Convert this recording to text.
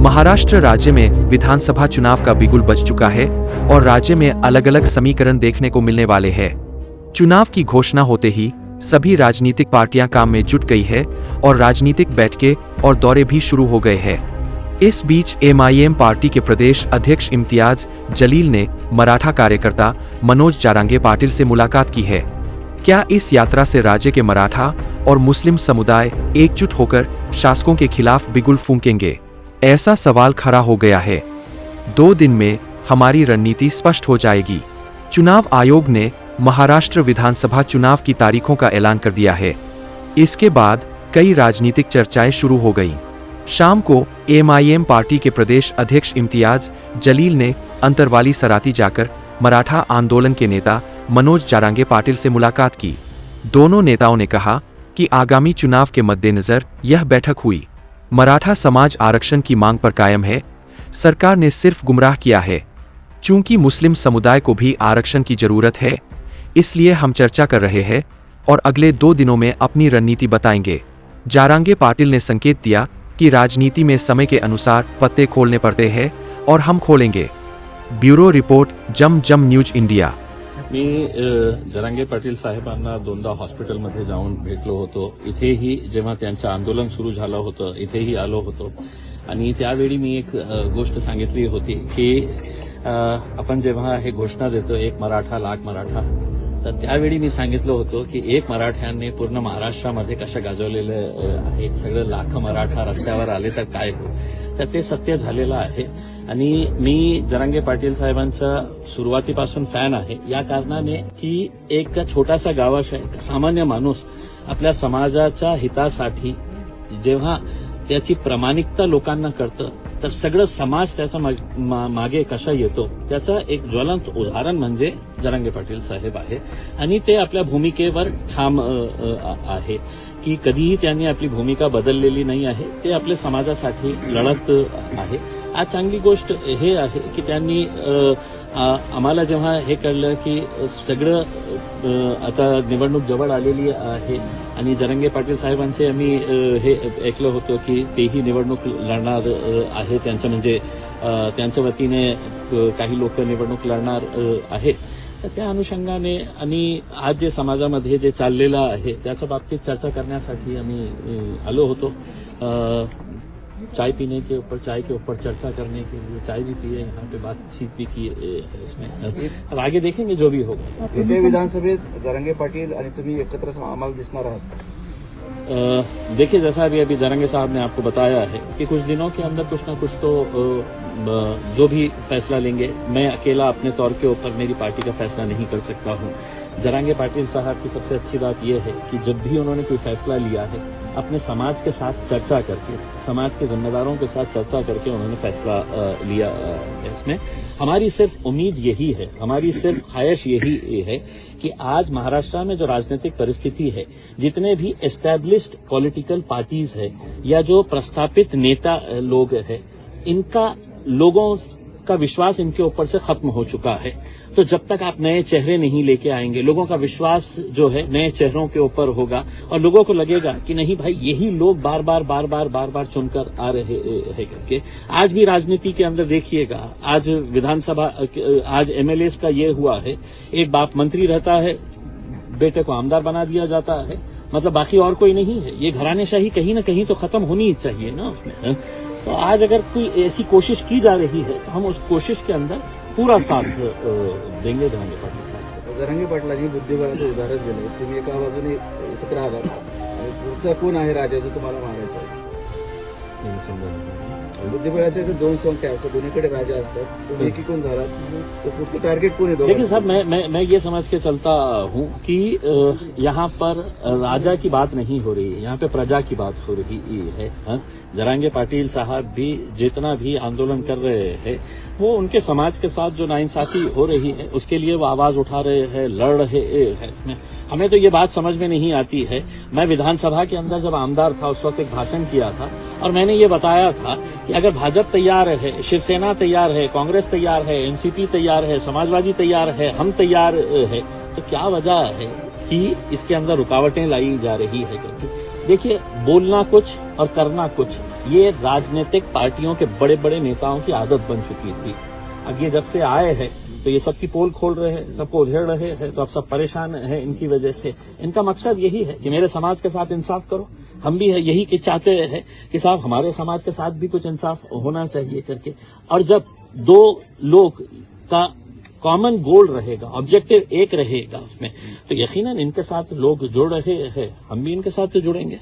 महाराष्ट्र राज्य में विधानसभा चुनाव का बिगुल बज चुका है और राज्य में अलग अलग समीकरण देखने को मिलने वाले हैं। चुनाव की घोषणा होते ही सभी राजनीतिक पार्टियां काम में जुट गई है और राजनीतिक बैठकें और दौरे भी शुरू हो गए हैं। इस बीच MIM पार्टी के प्रदेश अध्यक्ष इम्तियाज जलील ने मराठा कार्यकर्ता मनोज जारांगे पाटिल से मुलाकात की है। क्या इस यात्रा से राज्य के मराठा और मुस्लिम समुदाय एकजुट होकर शासकों के खिलाफ बिगुल फूंकेंगे? ऐसा सवाल खड़ा हो गया है। 2 दिन में हमारी रणनीति स्पष्ट हो जाएगी। चुनाव आयोग ने महाराष्ट्र विधानसभा चुनाव की तारीखों का ऐलान कर दिया है। इसके बाद कई राजनीतिक चर्चाएं शुरू हो गईं। शाम को MIM पार्टी के प्रदेश अध्यक्ष इम्तियाज जलील ने अंतरवाली सराती जाकर मराठा आंदोलन के नेता मनोज जारांगे पाटिल से मुलाकात की। दोनों नेताओं ने कहा कि आगामी चुनाव के मद्देनजर यह बैठक हुई। मराठा समाज आरक्षण की मांग पर कायम है। सरकार ने सिर्फ गुमराह किया है। चूंकि मुस्लिम समुदाय को भी आरक्षण की जरूरत है, इसलिए हम चर्चा कर रहे हैं और अगले 2 दिनों में अपनी रणनीति बताएंगे। जारांगे पाटिल ने संकेत दिया कि राजनीति में समय के अनुसार पत्ते खोलने पड़ते हैं और हम खोलेंगे। ब्यूरो रिपोर्ट जम न्यूज इंडिया। मी जरांगे पाटील साहेबांना 2दा हॉस्पिटलमध्ये जाऊन भेटलो होतो। इथेही जेव्हा त्यांचं आंदोलन सुरू झालं होतं इथेही आलो होतो आणि त्यावेळी मी एक गोष्ट सांगितली होती की आपण जेव्हा हे घोषणा देतो एक मराठा लाख मराठा, तर त्यावेळी मी सांगितलं होतं की एक मराठ्यांनी पूर्ण महाराष्ट्रामध्ये कशा गाजवलेलं आहे, सगळे लाख मराठा रस्त्यावर आले तर काय होईल, तर ते सत्य झालेलं आहे। आणि मी जरांगे पाटील साहेबांचा सुरुवातीपासून फॅन आहे या कारणाने की एक छोटासा गावाचा एक सामान्य माणूस आपल्या समाजाच्या हितासाठी जेव्हा त्याची प्रामाणिकता लोकांना करतं तर सगळं समाज त्याचा मागे कशा येतो त्याचा एक ज्वलंत उदाहरण म्हणजे जरांगे पाटील साहेब आहे। आणि ते आपल्या भूमिकेवर ठाम आहे की कधीही त्यांनी आपली भूमिका बदललेली नाही आहे। ते आपल्या समाजासाठी लढत आहे। आज चांगली गोष्ट हे आहे की त्यांनी आम्हाला जेव्हा हे कळलं की सगळं आता निवडणूक जवळ आलेली आहे आणि जरांगे पाटील साहेबांचे आम्ही हे ऐकलं होतं की तेही निवडणूक लढणार आहे, त्यांचं म्हणजे त्यांच्या वतीने काही लोक निवडणूक लढणार आहेत, तर त्या अनुषंगाने आणि आज जे समाजामध्ये जे चाललेलं आहे त्याच्या बाबतीत चर्चा करण्यासाठी आम्ही आलो होतो। चाय पीने के ऊपर चाय के ऊपर चर्चा करने के लिए चाय भी पिए, यहाँ पे बातचीत भी की है इसमें। अब आगे देखेंगे जो भी होगा। इथे विधानसभेत जरांगे पाटील आणि तुम्ही एकत्र आम्हाला दिसणार आहात। देखिए जैसा अभी जरांगे साहब ने आपको बताया है कि कुछ दिनों के अंदर कुछ ना कुछ तो जो भी फैसला लेंगे, मैं अकेला अपने तौर के ऊपर मेरी पार्टी का फैसला नहीं कर सकता हूँ। जरांगे पाटिल साहब की सबसे अच्छी बात यह है कि जब भी उन्होंने कोई फैसला लिया है अपने समाज के साथ चर्चा करके, समाज के जिम्मेदारों के साथ चर्चा करके उन्होंने फैसला लिया है। इसमें हमारी सिर्फ उम्मीद यही है, हमारी सिर्फ ख्वाहिश यही है कि आज महाराष्ट्र में जो राजनीतिक परिस्थिति है, जितने भी एस्टैब्लिश्ड पॉलिटिकल पार्टीज है या जो प्रस्थापित नेता लोग है, इनका लोगों का विश्वास इनके ऊपर से खत्म हो चुका है। तो जब तक आप नए चेहरे नहीं लेके आएंगे, लोगों का विश्वास जो है नए चेहरों के ऊपर होगा और लोगों को लगेगा कि नहीं भाई यही लोग बार बार चुनकर आ रहे हैं करके। आज भी राजनीति के अंदर देखिएगा, आज विधानसभा आज MLAs का ये हुआ है, एक बाप मंत्री रहता है, बेटे को आमदार बना दिया जाता है, मतलब बाकी और कोई नहीं है। ये घरानेशाही कहीं ना कहीं तो खत्म होनी ही चाहिए ना उसमें। तो आज अगर कोई ऐसी कोशिश की जा रही है तो हम उस कोशिश के अंदर पूरा साथ देंगे जरांगे पाटील। जरांगे पाटलांनी बुद्धिबळाचं उदाहरण दिलं। तुम्ही एका बाजूने एकत्र आलात आणि पुढचा कोण आहे राजा जो तुम्हाला मारायचा आहे? बुद्धिबळाच्या 2 संख्या असतात, दोन्हीकडे राजा असतात, तुम्ही एकीकडून झालात, तो पुढचं टार्गेट कोण आहे? देखिए साहब, मैं ये समझ के चलता हूँ कि यहाँ पर राजा की बात नहीं हो रही है, यहाँ पे प्रजा की बात हो रही है। जरांगे पाटिल साहब भी जितना भी आंदोलन कर रहे हैं वो उनके समाज के साथ जो नाइंसाफी हो रही है उसके लिए वो आवाज उठा रहे हैं, लड़ रहे हैं। हमें तो ये बात समझ में नहीं आती है। मैं विधानसभा के अंदर जब आमदार था उस वक्त एक भाषण किया था और मैंने ये बताया था कि अगर भाजपा तैयार है, शिवसेना तैयार है, कांग्रेस तैयार है, NCP तैयार है, समाजवादी तैयार है, हम तैयार है, तो क्या वजह है कि इसके अंदर रुकावटें लाई जा रही है। देखिए, बोलना कुछ और करना कुछ, ये राजनीतिक पार्टियों के बड़े बड़े नेताओं की आदत बन चुकी थी। अब ये जब से आए हैं तो ये सबकी पोल खोल रहे हैं, सबको उधेड़ रहे हैं, तो अब सब परेशान हैं इनकी वजह से। इनका मकसद यही है कि मेरे समाज के साथ इंसाफ करो। हम भी यही कि चाहते हैं कि साहब हमारे समाज के साथ भी कुछ इंसाफ होना चाहिए करके। और जब दो लोग का कॉमन गोल रहेगा, ऑब्जेक्टिव एक रहेगा उसमें, तो यकीनन इनके साथ लोग जुड़ रहे हैं, हम भी इनके साथ जुड़ेंगे।